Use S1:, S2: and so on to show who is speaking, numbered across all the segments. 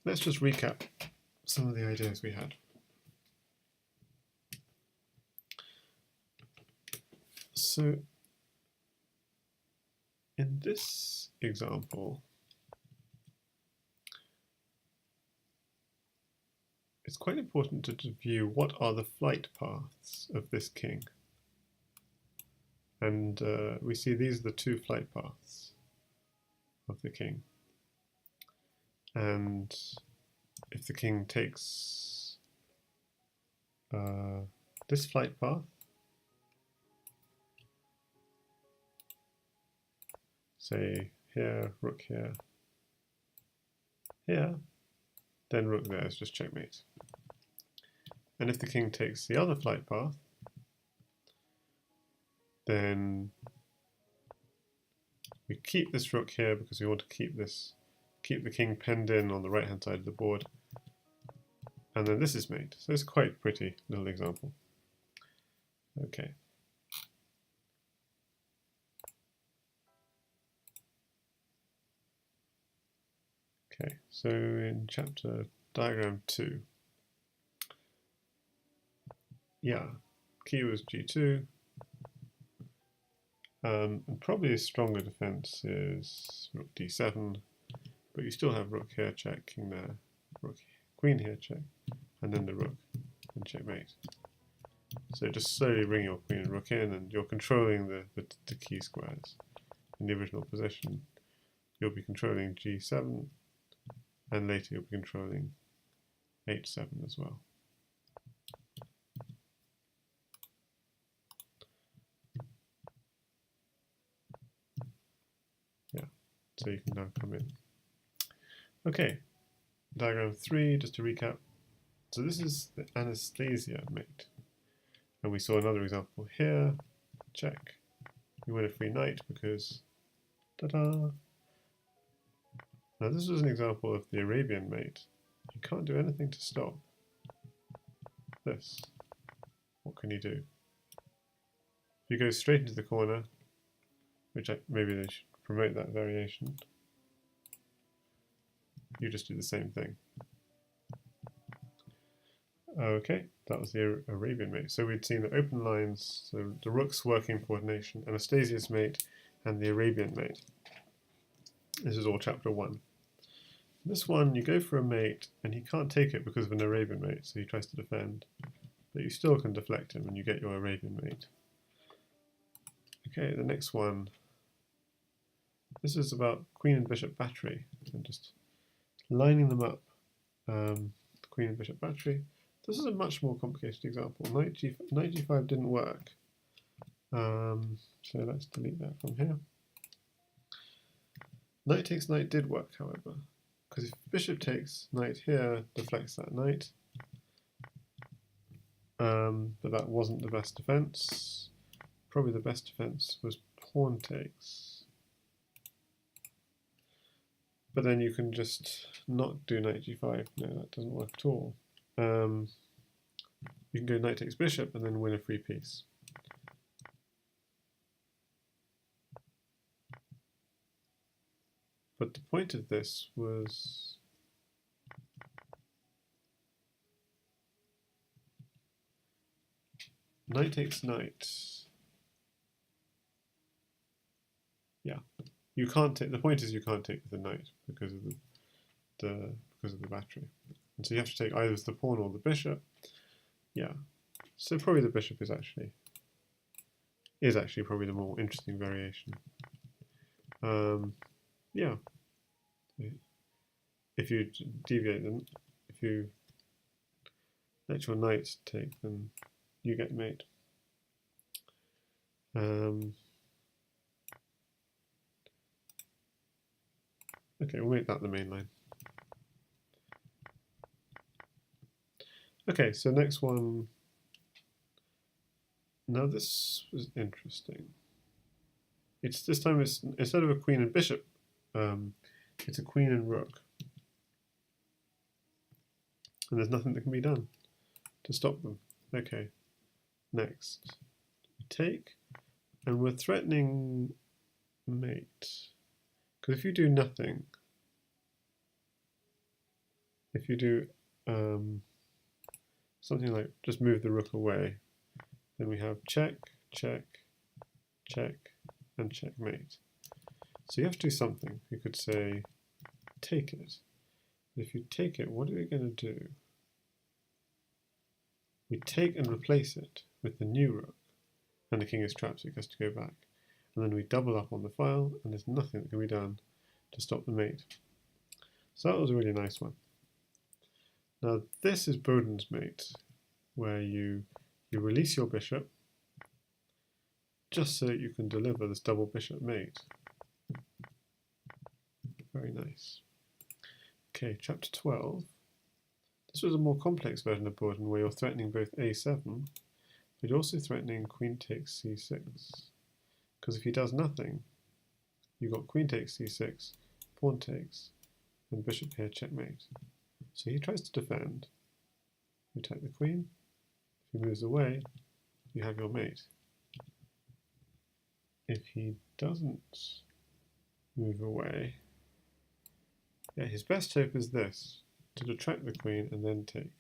S1: let's just recap some of the ideas we had. So in this example, it's quite important to view what are the flight paths of this king. And we see these are the two flight paths of the king. And if the king takes this flight path, say here, rook here, here, then rook there is just checkmate. And if the king takes the other flight path, then we keep this rook here because we want to keep the king penned in on the right hand side of the board, and then this is mate. So it's quite a pretty little example. Okay. Okay, so in chapter diagram 2, yeah, key was G2, and probably a stronger defense is rook D7, but you still have rook here check, king there, rook, queen here check, and then the rook and checkmate. So just slowly bring your queen and rook in, and you're controlling the key squares. In the original position, you'll be controlling G7, and later you'll be controlling H7 as well. Yeah, so you can now come in. Okay, diagram 3, just to recap. So this is the Anastasia mate. And we saw another example here. Check. We win a free knight because, ta-da! Now this was an example of the Arabian mate. You can't do anything to stop this. What can you do? If you go straight into the corner, which maybe they should promote that variation, you just do the same thing. Okay, that was the Arabian mate. So we'd seen the open lines, so the rook's working coordination, Anastasia's mate, and the Arabian mate. This is all chapter 1. This one, you go for a mate, and he can't take it because of an Arabian mate, so he tries to defend. But you still can deflect him, and you get your Arabian mate. Okay, the next one. This is about queen and bishop battery, and just lining them up. Queen and bishop battery. This is a much more complicated example. Knight G5 didn't work. So let's delete that from here. Knight takes knight did work, however, because if bishop takes knight here, deflects that knight. But that wasn't the best defense. Probably the best defense was pawn takes. But then you can just not do knight G5. No, that doesn't work at all. You can go knight takes bishop and then win a free piece. But the point of this was knight takes knight. Yeah, you can't take. The point is you can't take with the knight because of the battery, and so you have to take either the pawn or the bishop. Yeah, so probably the bishop is actually probably the more interesting variation. Yeah, if you deviate them, if you let your knight take, then you get mate. Okay, we'll make that the main line. Okay, so next one. Now this was interesting. It's this time it's instead of a queen and bishop, it's a queen and rook, and there's nothing that can be done to stop them. Okay, next we take, and we're threatening mate because if you do nothing, if you do something like just move the rook away, then we have check, check, check, and checkmate. So you have to do something. You could say take it. If you take it, what are we going to do? We take and replace it with the new rook, and the king is trapped, so it has to go back. And then we double up on the file, and there's nothing that can be done to stop the mate. So that was a really nice one. Now this is Boden's mate, where you release your bishop just so that you can deliver this double bishop mate. Very nice. Okay, chapter 12. This was a more complex version of Boden where you're threatening both a7, but you're also threatening queen takes c6. Because if he does nothing, you've got queen takes c6, pawn takes, and bishop here checkmate. So he tries to defend. You take the queen. If he moves away, you have your mate. If he doesn't move away, yeah, his best hope is this, to detract the queen and then take.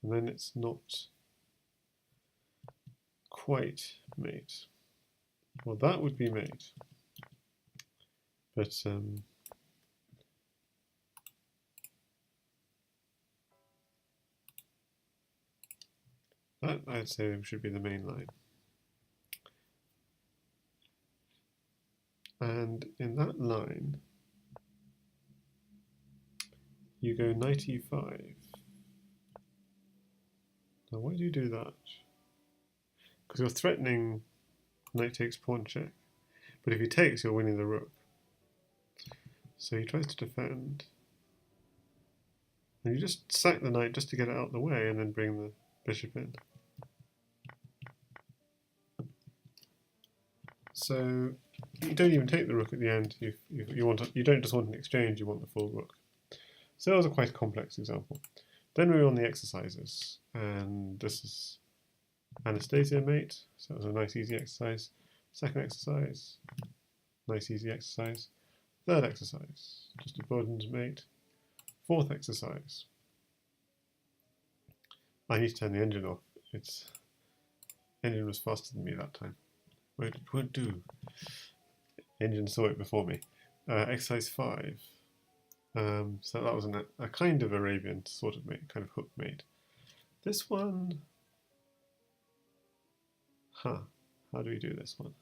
S1: And then it's not quite mate. Well, that would be mate. But that, I'd say, should be the main line. And in that line, you go knight e5. Now why do you do that? Because you're threatening knight takes pawn check. But if he takes, you're winning the rook. So he tries to defend. And you just sack the knight just to get it out of the way and then bring the bishop in. So you don't even take the rook at the end. You don't just want an exchange, you want the full rook. So that was a quite complex example. Then we were on the exercises, and this is Anastasia mate, so it was a nice easy exercise. Second exercise, nice easy exercise. Third exercise, just a Boden's mate. Fourth exercise. I need to turn the engine off. Engine was faster than me that time. It won't do. Engine saw it before me. Exercise 5. So that was a kind of Arabian sort of mate, kind of hook mate. This one, how do we do this one?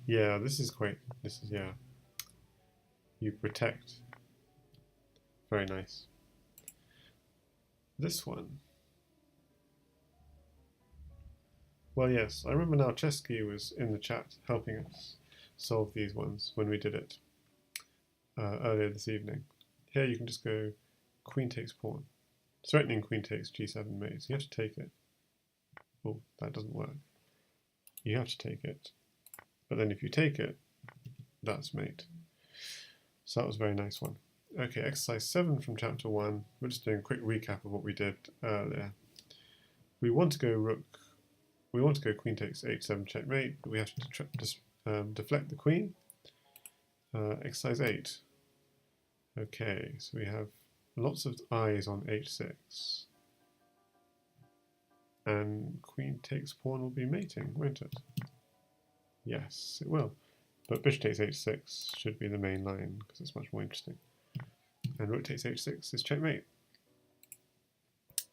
S1: Yeah, yeah. You protect. Very nice. This one. Well, yes, I remember now Chesky was in the chat helping us solve these ones when we did it earlier this evening. Here you can just go queen takes pawn. Threatening queen takes g7 mate. So you have to take it. Oh, that doesn't work. You have to take it. But then if you take it, that's mate. So that was a very nice one. Okay, exercise 7 from chapter 1. We're just doing a quick recap of what we did earlier. We want to go queen takes h7 checkmate, but we have to deflect the queen. Exercise 8. Okay, so we have lots of eyes on h6. And queen takes pawn will be mating, won't it? Yes, it will. But bishop takes h6 should be the main line because it's much more interesting. And rook takes h6 is checkmate.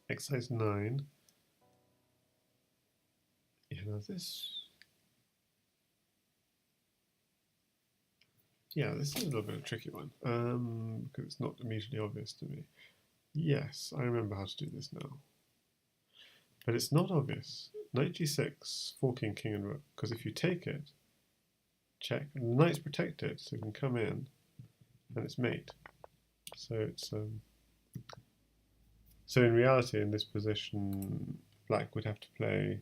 S1: Exercise 9. Yeah, now this. Yeah, this is a little bit of a tricky one because it's not immediately obvious to me. Yes, I remember how to do this now. But it's not obvious. Knight g6, forking king and rook, because if you take it, check, and the knight's protected, so it can come in, and it's mate. So it's so in reality, in this position, black would have to play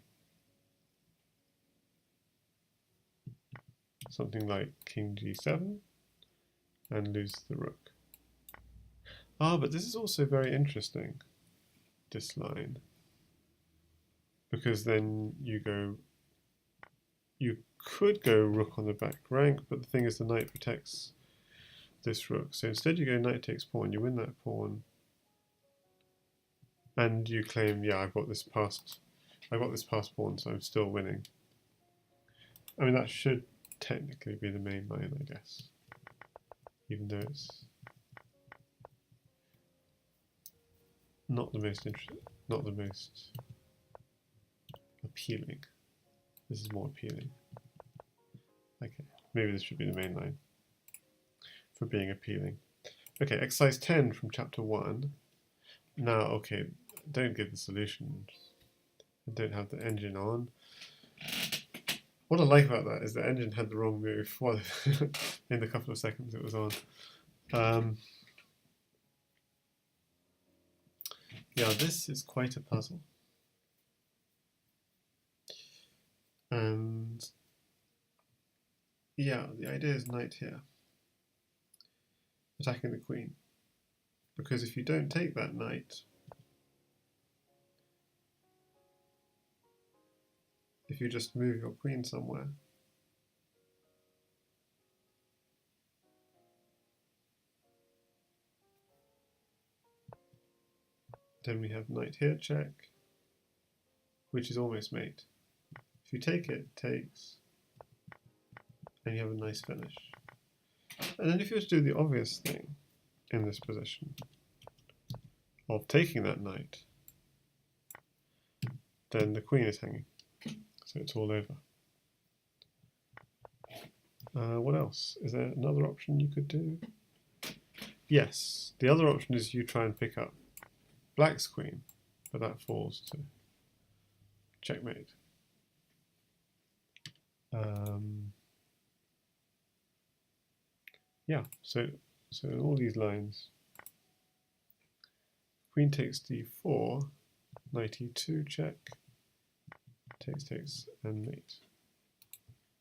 S1: something like king g7 and lose the rook. Ah, but this is also very interesting, this line, because then you could go rook on the back rank, but the thing is the knight protects this rook. So instead you go knight takes pawn, you win that pawn, and you claim, yeah, I've got this passed pawn, so I'm still winning. I mean, that should technically be the main line, I guess, even though it's not the most appealing. This is more appealing. Okay, maybe this should be the main line for being appealing. Okay, exercise 10 from chapter 1. Now, okay, don't give the solution. I don't have the engine on. What I like about that is the engine had the wrong move in the couple of seconds it was on. Yeah, this is quite a puzzle. And yeah, the idea is knight here, attacking the queen. Because if you don't take that knight, if you just move your queen somewhere, then we have knight here check, which is almost mate. If you take it, it takes, and you have a nice finish. And then if you were to do the obvious thing in this position of taking that knight, then the queen is hanging, so it's all over. What else? Is there another option you could do? Yes, the other option is you try and pick up black's queen, but that falls to checkmate. Yeah, so in all these lines, queen takes d4, knight e2 check, takes, and mate.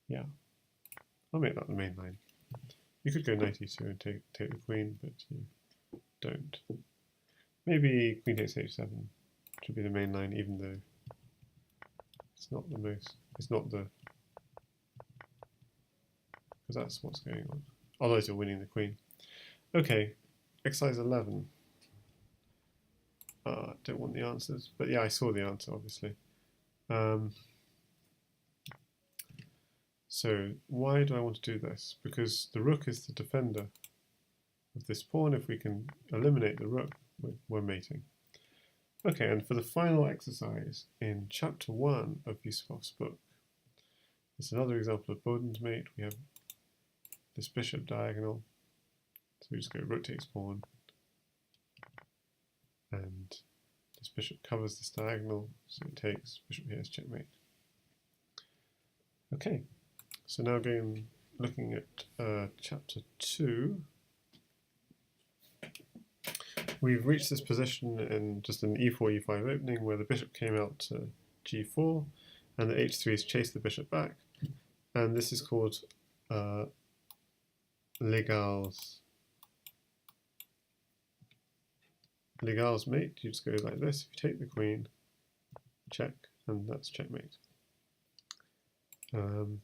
S1: Yeah, I'll make that the main line. You could go knight e2 and take the queen, but you don't. Maybe queen takes h7 should be the main line, even though it's not the, because that's what's going on. Otherwise you're winning the queen. Okay, exercise 11. Don't want the answers, but yeah, I saw the answer, obviously. So why do I want to do this? Because the rook is the defender of this pawn. If we can eliminate the rook, we're mating. Okay, and for the final exercise in chapter 1 of Yusupov's book, it's another example of Boden's mate. We have this bishop diagonal, so we just go rook takes pawn, and this bishop covers this diagonal, so it takes, bishop here is checkmate. Okay, so now again looking at chapter 2, we've reached this position in just an e4, e5 opening where the bishop came out to g4 and the h3's chased the bishop back, and this is called Legal's mate. You just go like this. If you take the queen, check, and that's checkmate. And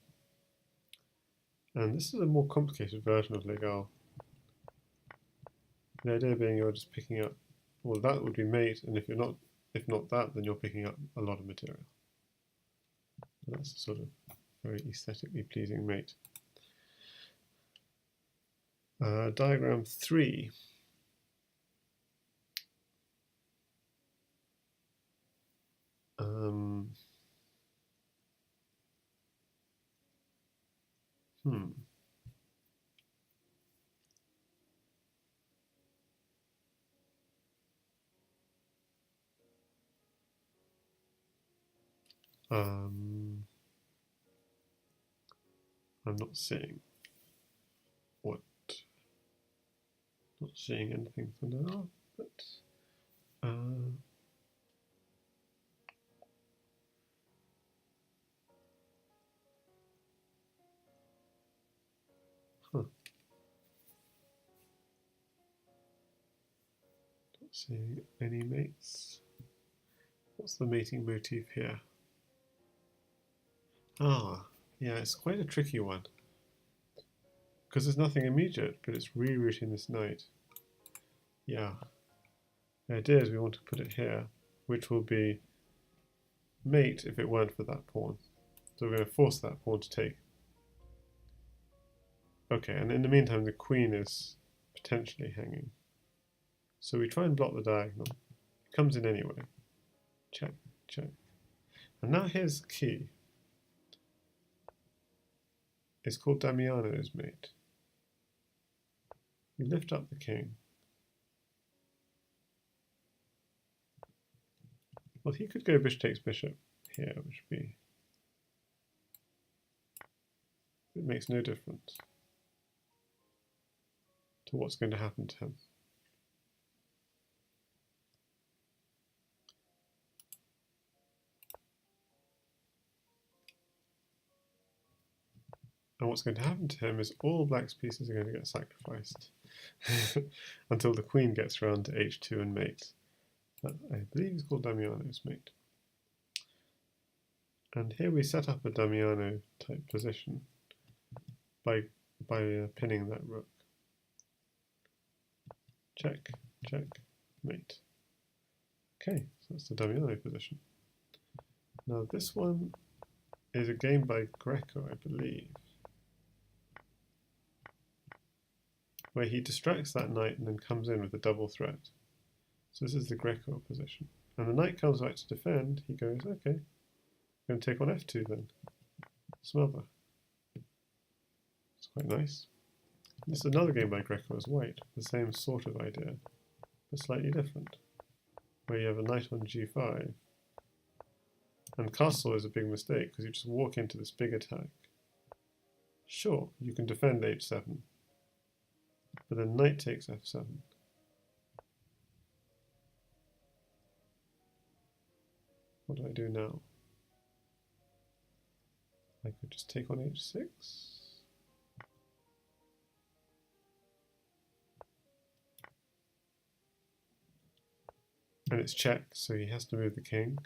S1: this is a more complicated version of Legal. The idea being you're just picking up, well, that would be mate, and if not that, then you're picking up a lot of material. And that's a sort of very aesthetically pleasing mate. Diagram 3. I'm not seeing anything for now, but not seeing any mates. What's the mating motif here? Ah, yeah, it's quite a tricky one. Because there's nothing immediate, but it's rerouting this knight. Yeah. The idea is we want to put it here, which will be mate if it weren't for that pawn. So we're going to force that pawn to take. Okay, and in the meantime the queen is potentially hanging. So we try and block the diagonal. It comes in anyway. Check, check. And now here's the key. It's called Damiano's mate. You lift up the king. Well, he could go bishop takes bishop here, which would be... It makes no difference to what's going to happen to him. And what's going to happen to him is all black's pieces are going to get sacrificed until the queen gets around to h2 and mates. That, I believe is called Damiano's mate. And here we set up a Damiano type position by pinning that rook. Check, check, mate. Okay, so that's the Damiano position. Now this one is a game by Greco, I believe, where he distracts that knight and then comes in with a double threat. So this is the Greco position. And the knight comes back to defend, he goes, okay, I'm going to take on f2 then. Smother. It's quite nice. This is another game by Greco as white, the same sort of idea, but slightly different, where you have a knight on g5, and castle is a big mistake because you just walk into this big attack. Sure, you can defend h7, but then knight takes f7. What do I do now? I could just take on h6. And it's checked, so he has to move the king.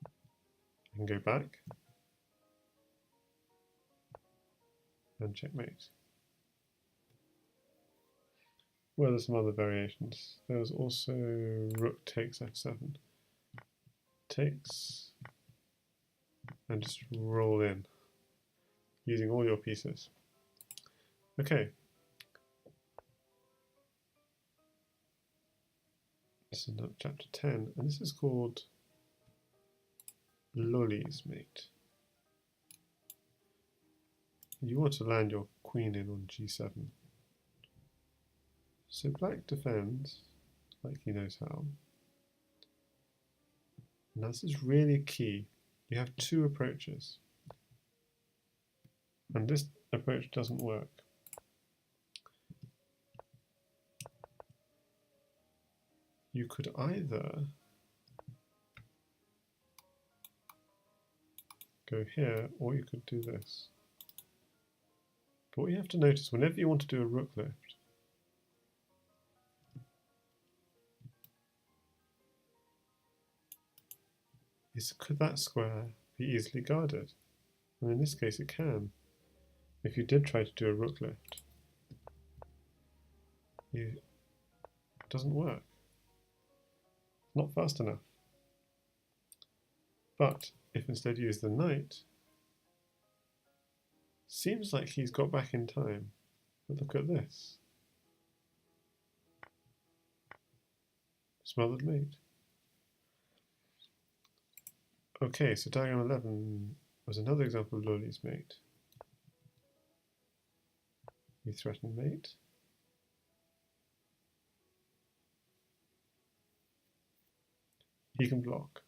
S1: I can go back. And checkmate. Well, there's some other variations. There was also rook takes f7. Takes. And just roll in. Using all your pieces. Okay. This is chapter 10, and this is called Lolli's mate. You want to land your queen in on g7. So black defends like he knows how. Now this is really key. You have two approaches. And this approach doesn't work. You could either go here, or you could do this. But what you have to notice, whenever you want to do a rook lift, is could that square be easily guarded? And in this case it can. If you did try to do a rook lift, it doesn't work. Not fast enough. But if instead you use the knight, seems like he's got back in time. But look at this. Smothered mate. Okay, so diagram 11 was another example of Lolli's mate. You threaten mate. He can block.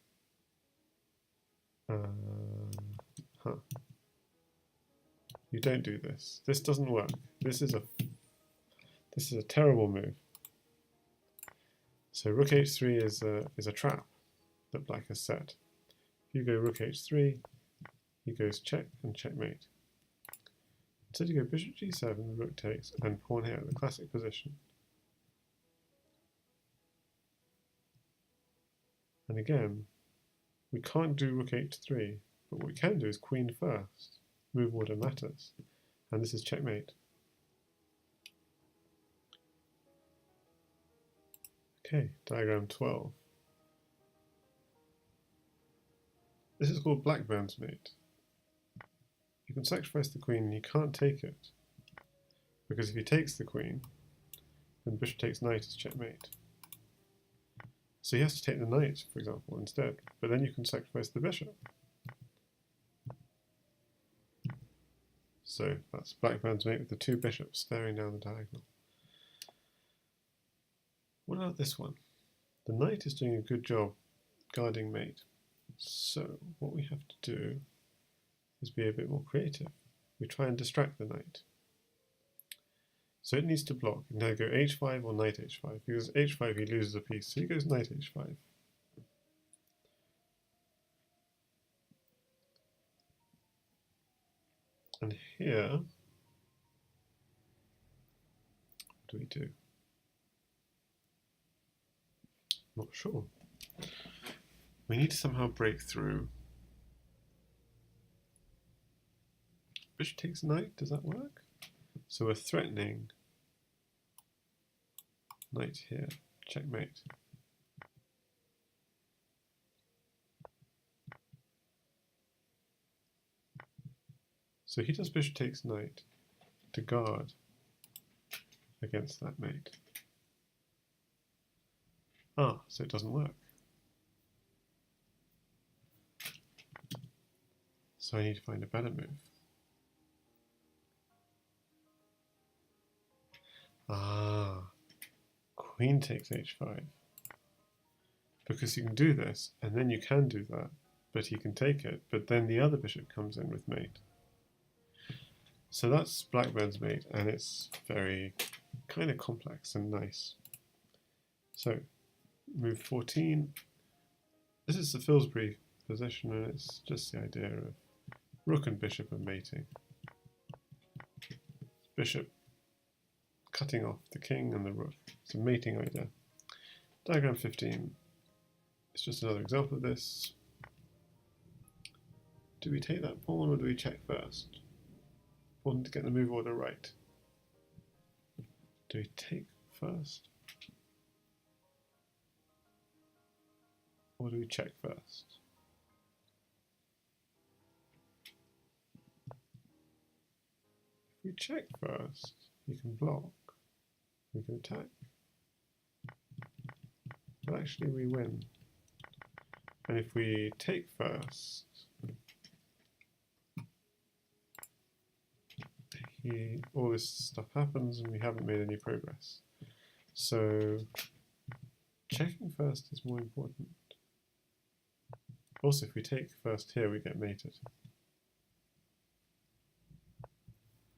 S1: You don't do this. This doesn't work. This is a terrible move. So rook h3 is a trap that black has set. If you go rook h3, he goes check and checkmate. Instead you go bishop g7, rook takes, and pawn here, the classic position. And again, we can't do rook h3 But what we can do is queen first. Move order matters. And this is checkmate. Okay, diagram 12. This is called Blackburne's mate. You can sacrifice the queen and you can't take it. Because if he takes the queen, then bishop takes knight is checkmate. So he has to take the knight, for example, instead. But then you can sacrifice the bishop. So that's Blackburne's mate with the two bishops staring down the diagonal. What about this one? The knight is doing a good job guarding mate. So what we have to do is be a bit more creative. We try and distract the knight. So it needs to block. It can either go h5 or knight h5. If he goes h5, he loses a piece, so he goes knight h5. And here, what do we do? Not sure. We need to somehow break through. Bishop takes knight, does that work? So we're threatening knight here, checkmate. So he does bishop takes knight to guard against that mate. Ah, so it doesn't work. So I need to find a better move. Ah, queen takes h5. Because you can do this, and then you can do that, but he can take it, but then the other bishop comes in with mate. So that's Blackburne's mate, and it's very kind of complex and nice. So, move 14. This is the Philidor position, and it's just the idea of rook and bishop are mating. Bishop cutting off the king and the rook. It's a mating idea. Diagram 15 is just another example of this. Do we take that pawn or do we check first? Important to get the move order right. Do we take first? Or do we check first? If we check first, you can block, we can attack. But actually we win. And if we take first, all this stuff happens and we haven't made any progress. So checking first is more important. Also, if we take first here, we get mated.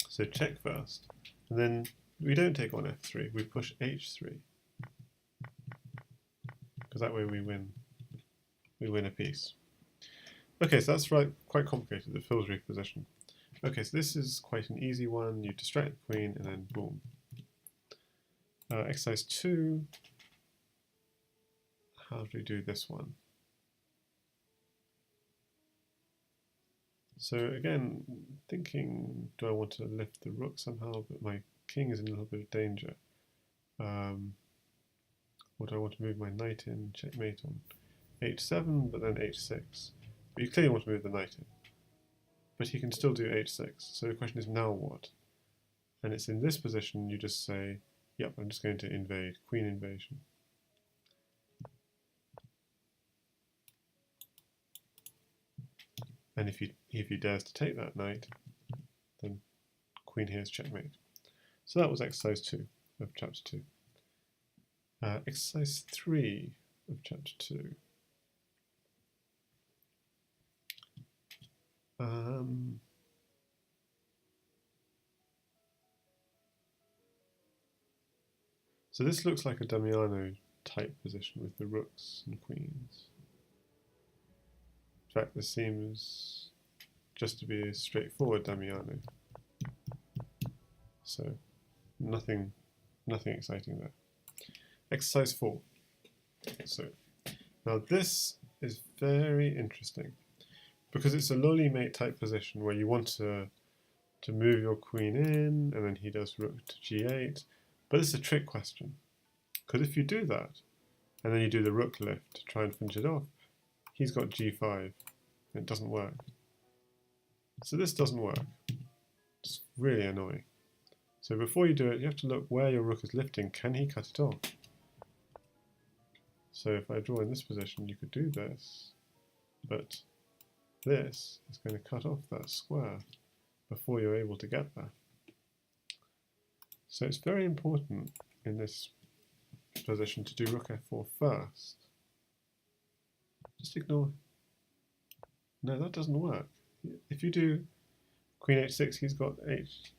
S1: So check first, and then we don't take on f3, we push h3. Because that way we win a piece. Okay, so that's quite complicated, the Philidor position. Okay, so this is quite an easy one. You distract the queen and then boom. Exercise 2. How do we do this one? So again, thinking, do I want to lift the rook somehow, but my king is in a little bit of danger. Or do I want to move my knight in, checkmate on h7, but then h6? But you clearly want to move the knight in. But he can still do h6, so the question is now what? And it's in this position you just say, yep, I'm just going to invade, queen invasion. And if he dares to take that knight, then queen here is checkmate. So that was exercise 2 of chapter 2. Exercise 3 of chapter 2. So this looks like a Damiano type position with the rooks and queens. In fact, this seems just to be a straightforward Damiano. So nothing exciting there. Exercise 4. So now this is very interesting because it's a Lolli mate type position where you want to move your queen in, and then he does rook to g8. But it's a trick question, because if you do that, and then you do the rook lift to try and finish it off, he's got g5, and it doesn't work. So this doesn't work. It's really annoying. So before you do it, you have to look where your rook is lifting. Can he cut it off? So if I draw in this position, you could do this, but this is going to cut off that square before you're able to get there. So it's very important in this position to do rook f4 first. Just ignore. No, that doesn't work. If you do queen h6, he's got h.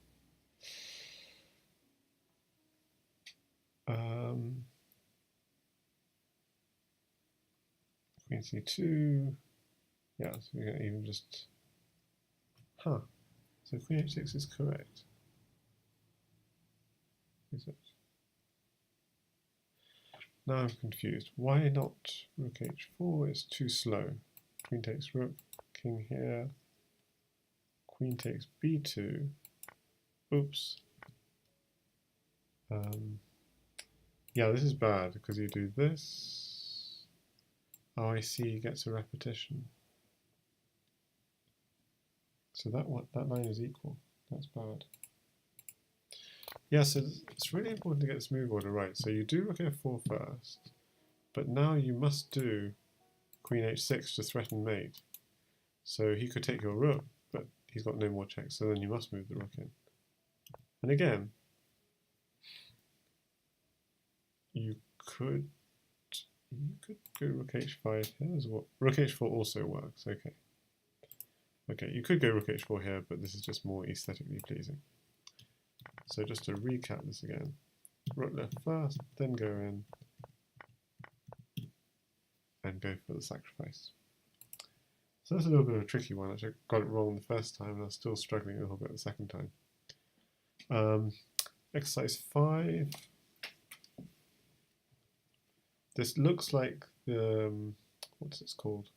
S1: Queen c2. Yeah, so we can even just. So queen h6 is correct. Is it? Now I'm confused. Why not rook h4? It's too slow. Queen takes rook, king here. Queen takes b2. Oops. Yeah, this is bad because you do this. Oh, I see. He gets a repetition. So that line is equal. That's bad. Yeah, so it's really important to get this move order right. So you do rook f4 first, but now you must do queen h6 to threaten mate. So he could take your rook, but he's got no more checks, so then you must move the rook in. And again, you could go rook h5 here as well. Rook h4 also works, okay. Okay, you could go rook h4 here, but this is just more aesthetically pleasing. So just to recap this again, rook left first, then go in and go for the sacrifice. So that's a little bit of a tricky one. Actually, I got it wrong the first time, and I'm still struggling a little bit the second time. Exercise 5. This looks like the, what's it called?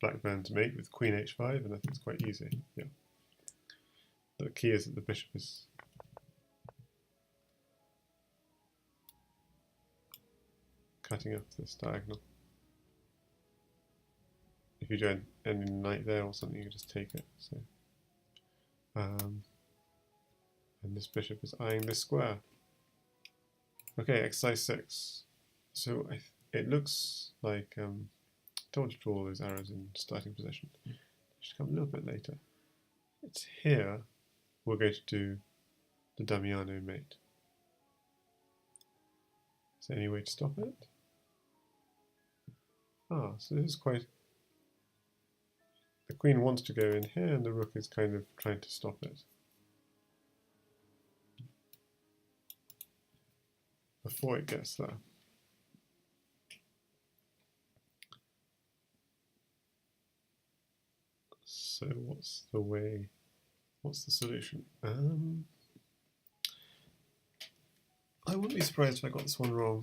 S1: Blackburne's mate with queen h5, and I think it's quite easy. Yeah. The key is that the bishop is cutting off this diagonal. If you do any knight there or something, you just take it. So, and this bishop is eyeing this square. Okay, exercise 6. So it looks like don't want to draw all those arrows in starting position. It should come a little bit later. It's here we're going to do the Damiano mate. Is there any way to stop it? So this is quite. The queen wants to go in here, and the rook is kind of trying to stop it. Before it gets there. So what's the way? What's the solution? I wouldn't be surprised if I got this one wrong.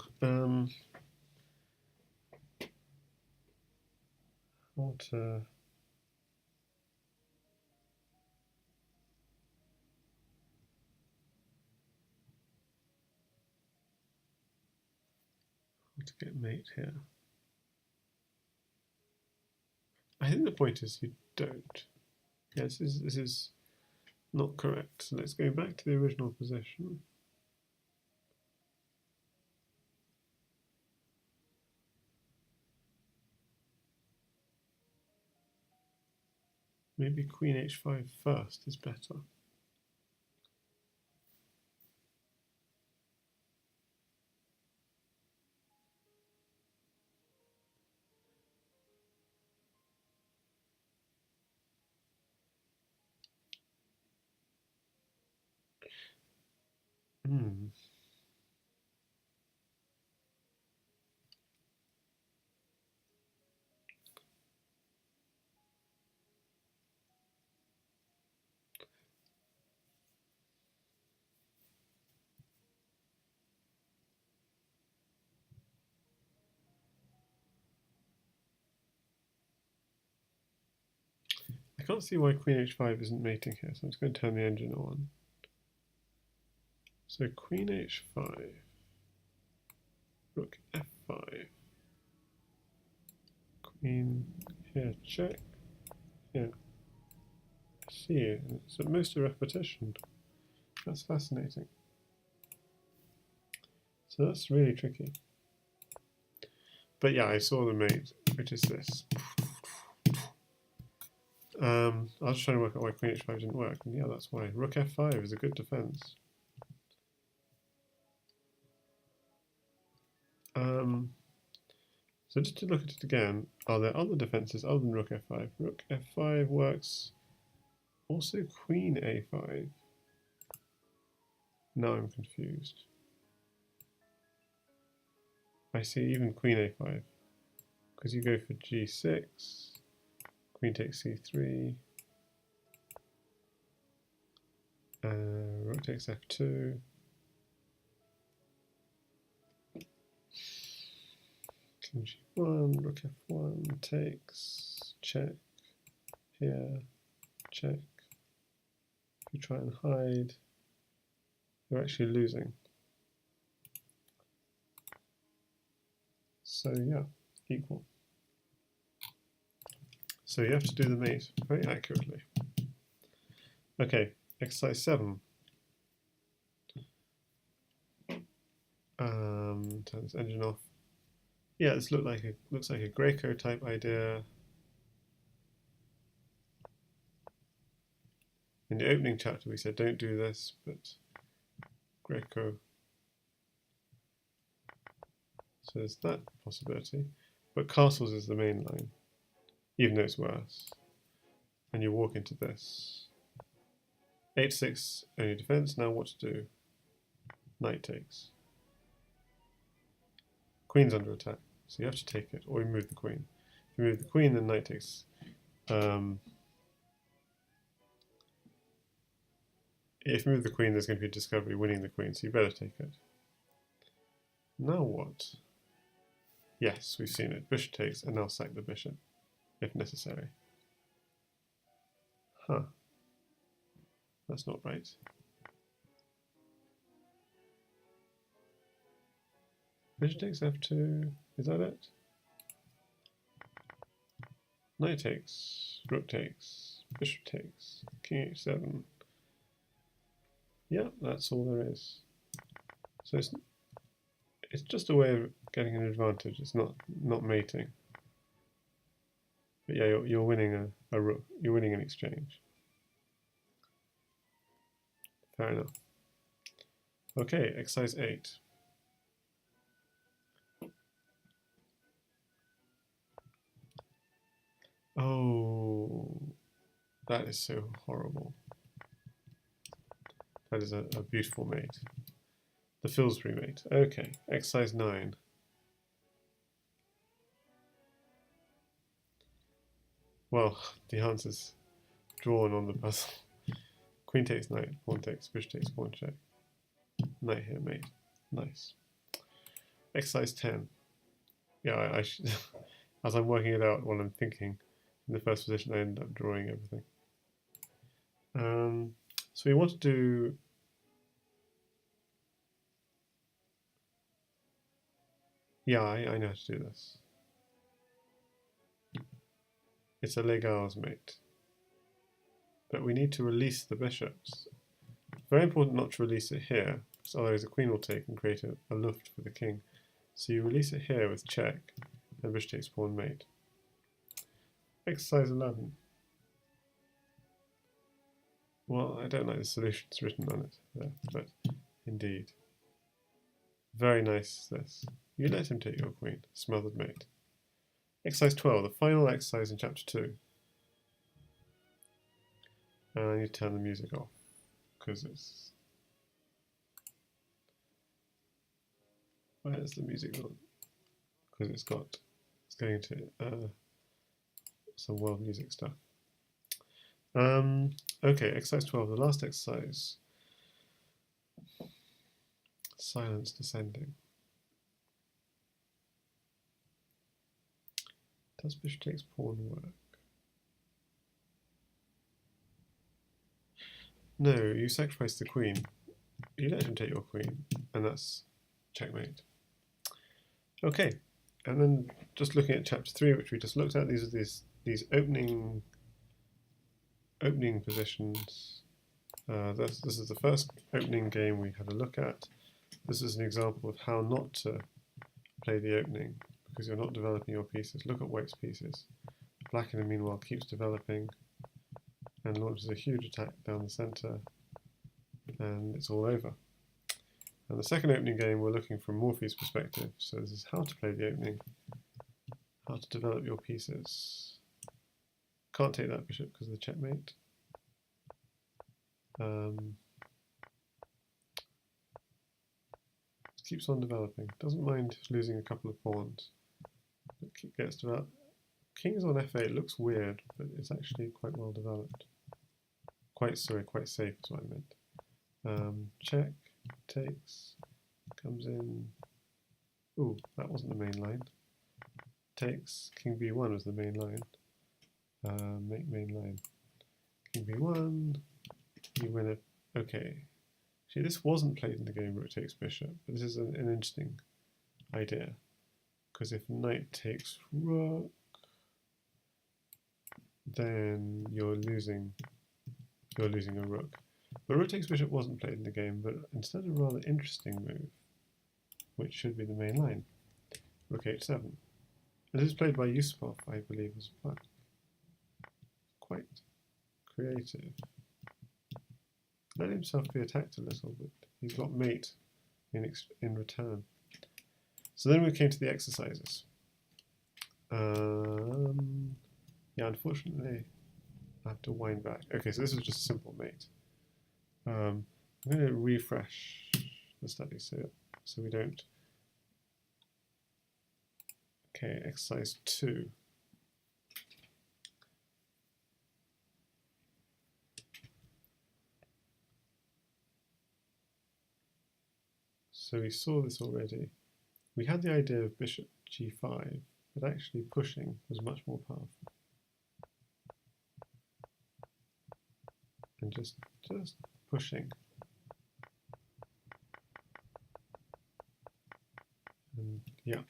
S1: How to get mate here? I think the point is you don't. Yeah, this is not correct. So let's go back to the original position. Maybe queen h5 first is better. can't see why queen h5 isn't mating here, so I'm just going to turn the engine on. So queen h5, rook f5, queen here check, here c, and it's at most a repetition. That's fascinating. So that's really tricky. But yeah, I saw the mate, which is this. I was just trying to work out why queen h5 didn't work, and yeah, that's why. Rook f5 is a good defense. So just to look at it again, are there other defenses other than rook f5? Rook f5 works. Also queen a5. Now I'm confused. I see even queen a5. Because you go for g6, queen takes c3, rook takes f2. King g1, rook f1 takes, check, here, check. If you try and hide, you're actually losing. So yeah, equal. So you have to do the mate very accurately. Okay, exercise 7. Turn this engine off. Yeah, this looks like a Greco type idea. In the opening chapter we said don't do this, but Greco. So there's that possibility. But castles is the main line, even though it's worse. And you walk into this. h6 only defense, now what to do? Knight takes. Queen's under attack, so you have to take it, or you move the queen. If you move the queen, then knight takes. If you move the queen, there's going to be a discovery winning the queen, so you better take it. Now what? Yes, we've seen it. Bishop takes, and now sack the bishop, if necessary. Huh. That's not right. Bishop takes f2, is that it? Knight takes, rook takes, bishop takes, king h7. Yeah, that's all there is. So it's just a way of getting an advantage. It's not mating. But yeah, you're winning a rook. You're winning an exchange. Fair enough. Okay, exercise 8. Oh, that is so horrible. That is a beautiful mate. The Philidor mate. Okay, exercise 9. Well, the answer's drawn on the puzzle. Queen takes knight, pawn takes, bishop takes, pawn check. Knight here, mate. Nice. Exercise 10. Yeah, I should, as I'm working it out while I'm thinking, in the first position I end up drawing everything. So we want to do yeah, I know how to do this. It's a Legars mate. But we need to release the bishops. Very important not to release it here, because otherwise the queen will take and create a luft for the king. So you release it here with check, and bishop takes pawn mate. Exercise 11. Well, I don't like the solutions written on it there, but indeed. Very nice, this. You let him take your queen, smothered mate. Exercise 12, the final exercise in chapter 2. And I need to turn the music off, because it's... Where's the music on? Because it's going to some world music stuff. Okay, exercise 12, the last exercise. Silence descending. Does bishop takes pawn work? No, you sacrifice the queen. You let him take your queen, and that's checkmate. Okay, and then just looking at chapter 3, which we just looked at, these are these opening positions. This is the first opening game we had a look at. This is an example of how not to play the opening, because you're not developing your pieces. Look at white's pieces. Black, in the meanwhile, keeps developing and launches a huge attack down the centre, and it's all over. And the second opening game, we're looking from Morphy's perspective. So this is how to play the opening, how to develop your pieces. Can't take that bishop because of the checkmate. Keeps on developing. Doesn't mind losing a couple of pawns. But gets developed. King is on f8. Looks weird, but it's actually quite well developed. Quite safe is what I meant. Check, takes, comes in. Ooh, that wasn't the main line. Takes, king b1 was the main line. Make main line. King b1, you win it. Okay. See, this wasn't played in the game rook takes bishop, but this is an interesting idea. Because if knight takes rook, then you're losing a rook. But rook takes bishop wasn't played in the game, but instead a rather interesting move, which should be the main line. Rook h7. And this is played by Yusupov, I believe, as black. Quite creative. Let himself be attacked a little, but he's got mate in return. So then we came to the exercises. Yeah, unfortunately, I have to wind back. Okay, so this was just a simple mate. I'm going to refresh the study so we don't. Okay, exercise 2. So we saw this already. We had the idea of bishop g5, but actually pushing was much more powerful. And just pushing. And yeah.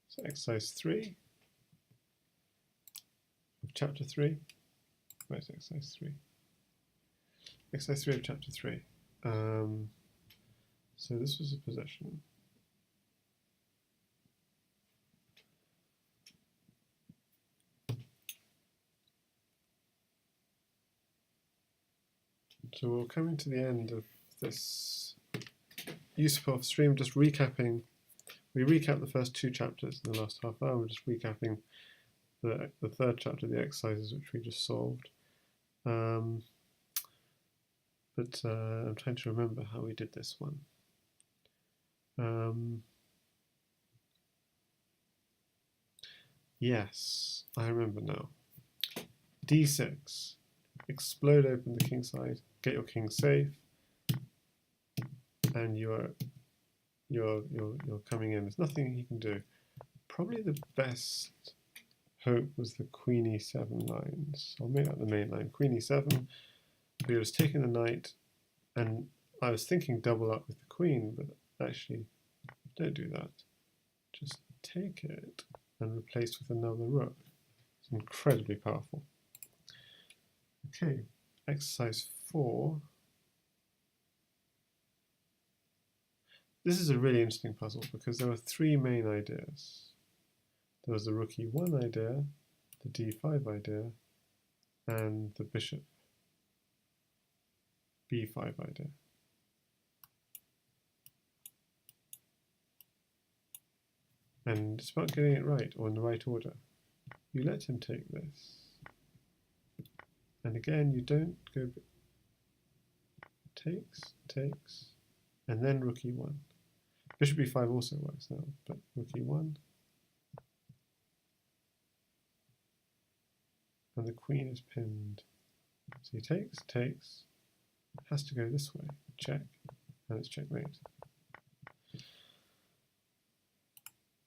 S1: So exercise 3 of chapter 3. Where's exercise 3? Exercise 3 of chapter 3. So this was a possession. So we're coming to the end of this Yusupov stream, just recapping. We recapped the first 2 chapters in the last half hour. We're just recapping the third chapter, the exercises which we just solved. But I'm trying to remember how we did this one. Yes, I remember now. d6. Explode open the king side, get your king safe, and you're coming in. There's nothing he can do. Probably the best hope was the queen e7 lines. I'll make that the main line. Queen e7. We was taking the knight, and I was thinking double up with the queen, but actually don't do that. Just take it and replace with another rook. It's incredibly powerful. Okay, exercise 4. This is a really interesting puzzle because there were 3 main ideas. There was the rook e1 idea, the d5 idea, and the bishop b5 idea. And it's about getting it right, or in the right order. You let him take this. And again, you don't go takes, and then rook e1. Bishop e5 also works now, but rook e1. And the queen is pinned. So he takes, it has to go this way, check, and it's checkmate.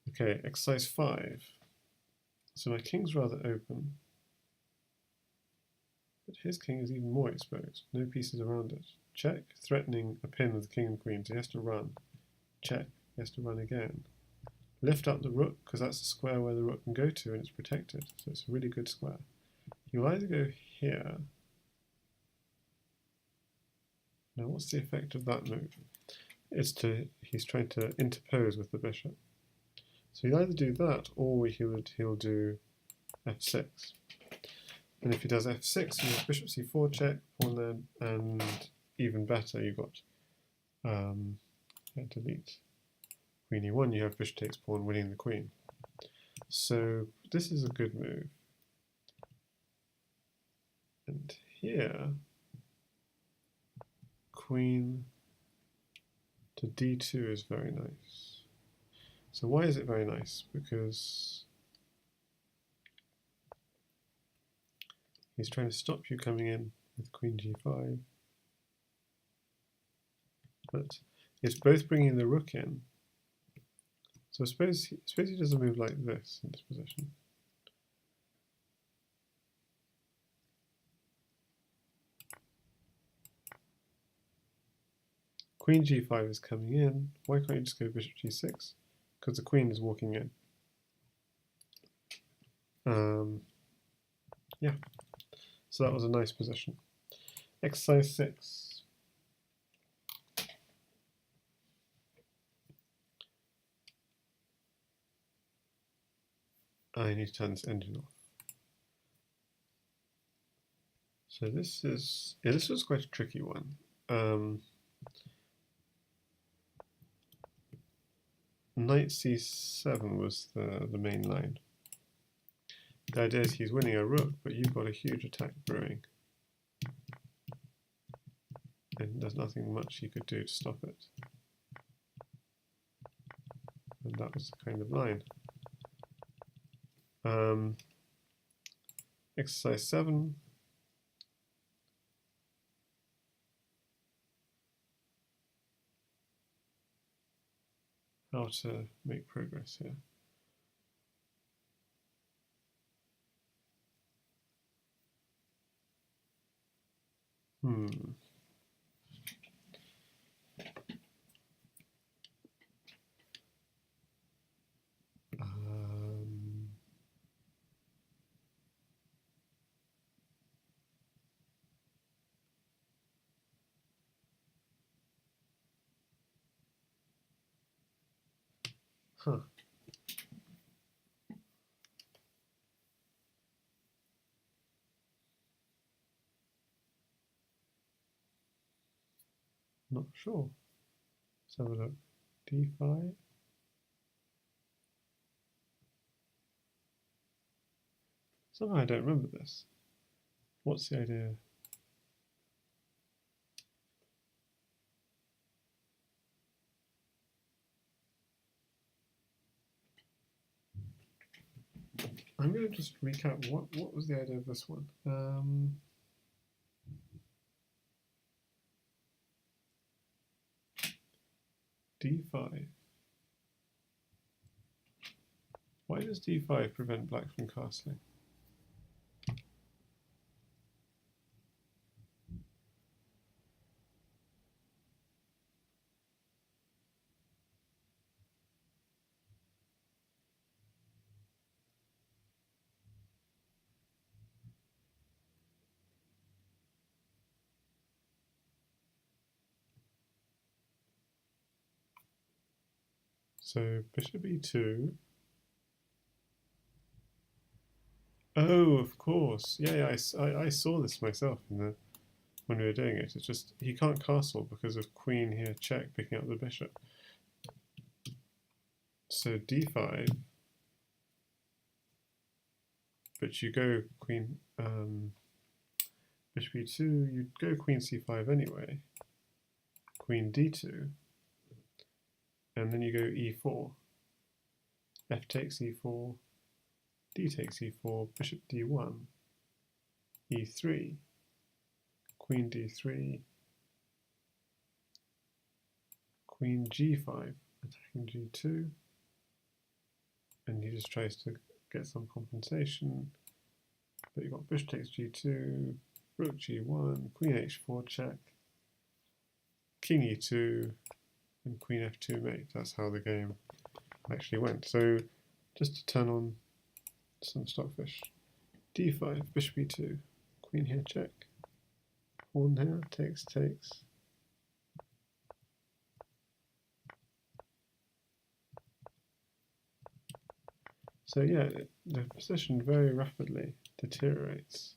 S1: Okay, exercise 5. So my king's rather open. But his king is even more exposed. No pieces around it. Check, threatening a pin with the king and queen, so he has to run. Check, he has to run again. Lift up the rook, because that's the square where the rook can go to, and it's protected, so it's a really good square. You either go here. Now what's the effect of that move? He's trying to interpose with the bishop. So he'll either do that, or he'll do f6. And if he does f6, you have bishop c4 check, pawn there, and even better, you've got delete. Queen e1, you have bishop takes pawn, winning the queen. So this is a good move. And here, queen to d2 is very nice. So why is it very nice? Because he's trying to stop you coming in with queen g5. But it's both bringing the rook in. So suppose he does a move like this in this position. Queen g5 is coming in. Why can't you just go bishop g6? Because the queen is walking in. Yeah. So that was a nice position. Exercise 6. I need to turn this engine off. So this was quite a tricky one. Knight c7 was the main line. The idea is he's winning a rook, but you've got a huge attack brewing. And there's nothing much you could do to stop it. And that was the kind of line. Exercise 7. How to make progress here. Not sure. Let's have a look. d5. Somehow I don't remember this. What's the idea? I'm going to just recap what was the idea of this one. d5. Why does d5 prevent black from castling? So bishop e2. Oh, of course. Yeah, I saw this myself when we were doing it. It's just he can't castle because of queen here check picking up the bishop. So d5, but you go queen bishop e2. You go queen c5 anyway. Queen d2, and then you go e4. F takes e4. D takes e4, bishop d1, e3, queen d3, queen g5, attacking g2, and he just tries to get some compensation, but you've got bishop takes g2, rook g1, queen h4 check, king e2, and queen f2 mate. That's how the game actually went. So just to turn on some stockfish. d5, bishop e2, queen here check, pawn here, takes, takes. So yeah, the position very rapidly deteriorates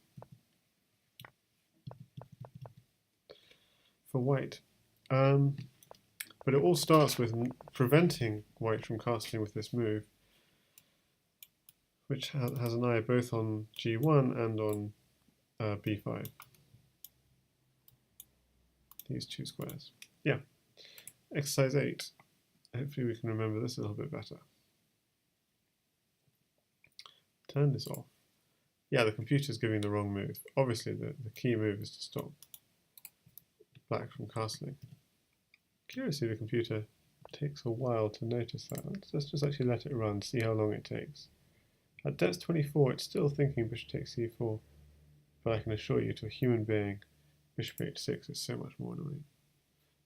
S1: for white. But it all starts with preventing white from castling with this move, which has an eye both on g1 and on b5. These two squares. Yeah. Exercise 8. Hopefully we can remember this a little bit better. Turn this off. Yeah, the computer's giving the wrong move. Obviously the key move is to stop black from castling. Curiously, the computer takes a while to notice that. Let's just actually let it run, see how long it takes. At depth 24, it's still thinking bishop takes c4, but I can assure you, to a human being, bishop h6 is so much more annoying.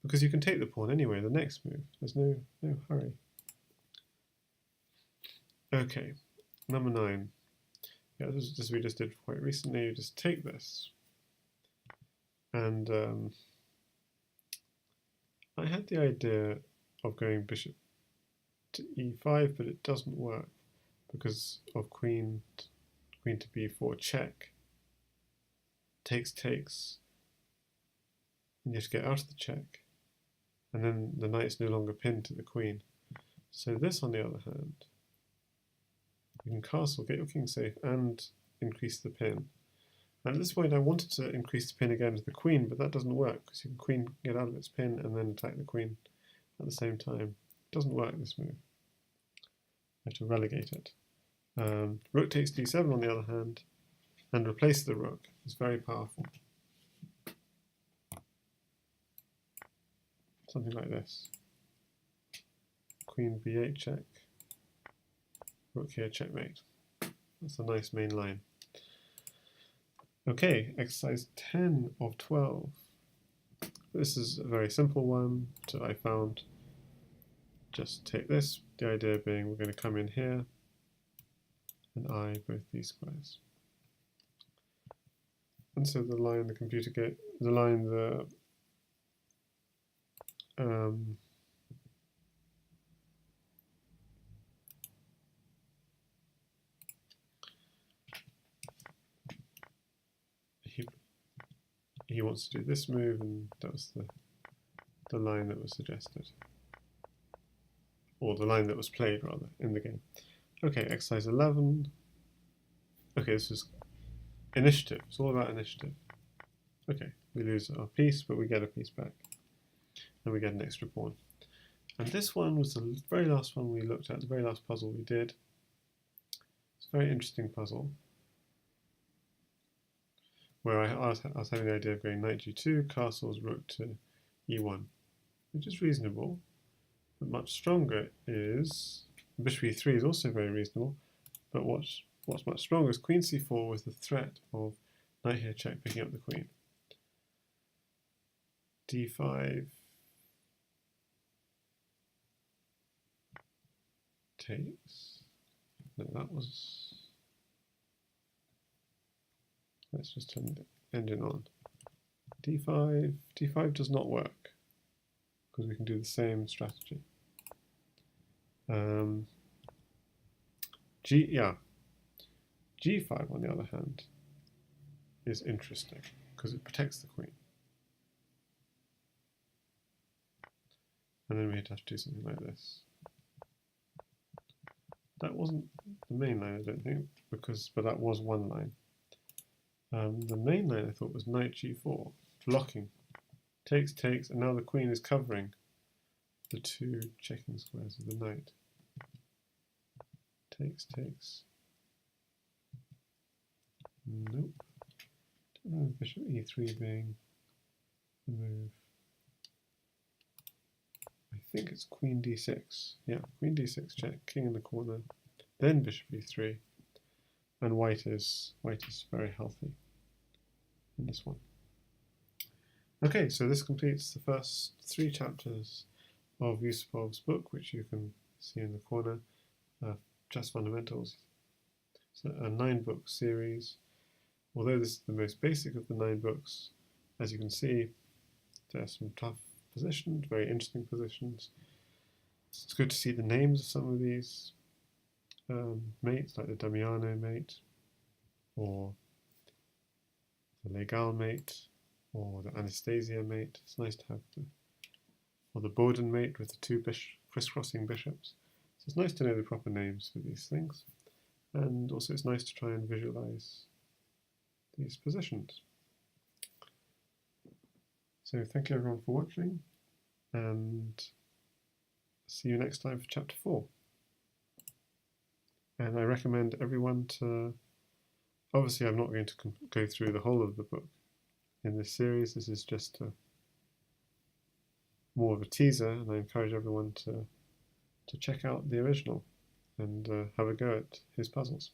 S1: Because you can take the pawn anyway, the next move. There's no hurry. Okay, number 9. Yeah, this is just we just did quite recently. You just take this. And I had the idea of going bishop to e5, but it doesn't work because of queen to b4 check. Takes, takes. And you have to get out of the check. And then the knight's no longer pinned to the queen. So this, on the other hand, you can castle, get your king safe, and increase the pin. And at this point I wanted to increase the pin again to the queen, but that doesn't work, because you can queen get out of its pin and then attack the queen at the same time. It doesn't work, this move. You have to relegate it. Rook takes d7 on the other hand, and replace the rook. It's very powerful. Something like this. Queen b8 check. Rook here checkmate. That's a nice main line. Okay, exercise 10 of 12. This is a very simple one that I found. Just take this, the idea being we're going to come in here and eye both these squares. And so the line the computer he wants to do this move, and that was the line that was suggested. Or the line that was played, rather, in the game. Okay, exercise 11. Okay, this is initiative. It's all about initiative. Okay, we lose our piece, but we get a piece back. And we get an extra pawn. And this one was the very last one we looked at, the very last puzzle we did. It's a very interesting puzzle, where I was having the idea of going knight g2, castles, rook to e1, which is reasonable. But much stronger is bishop e3 is also very reasonable. But what's much stronger is queen c4 with the threat of knight here check picking up the queen. d5 takes. No, that was. Let's just turn the engine on. d5 does not work because we can do the same strategy. g5 on the other hand is interesting because it protects the queen. And then we'd have to do something like this. That wasn't the main line, I don't think, but that was one line. The main line I thought was knight g4, blocking. Takes, takes, and now the queen is covering the two checking squares of the knight. Takes, takes. Nope. Don't know bishop e3 being the move. I think it's queen d6. Yeah, queen d6 check, king in the corner, then bishop e3, and white is very healthy. in this one. Okay, so this completes the first 3 chapters of Yusupov's book, which you can see in the corner, Just Fundamentals. It's a 9-book series. Although this is the most basic of the 9 books, as you can see, there are some tough positions, very interesting positions. It's good to see the names of some of these mates, like the Damiano mate, or the Legal mate, or the Anastasia mate. It's nice to have or the Boden mate with the 2 crisscrossing bishops. So it's nice to know the proper names for these things, and also it's nice to try and visualize these positions. So thank you everyone for watching, and see you next time for chapter 4. And I recommend everyone to, obviously I'm not going to go through the whole of the book in this series. This is just more of a teaser, and I encourage everyone to check out the original and have a go at his puzzles.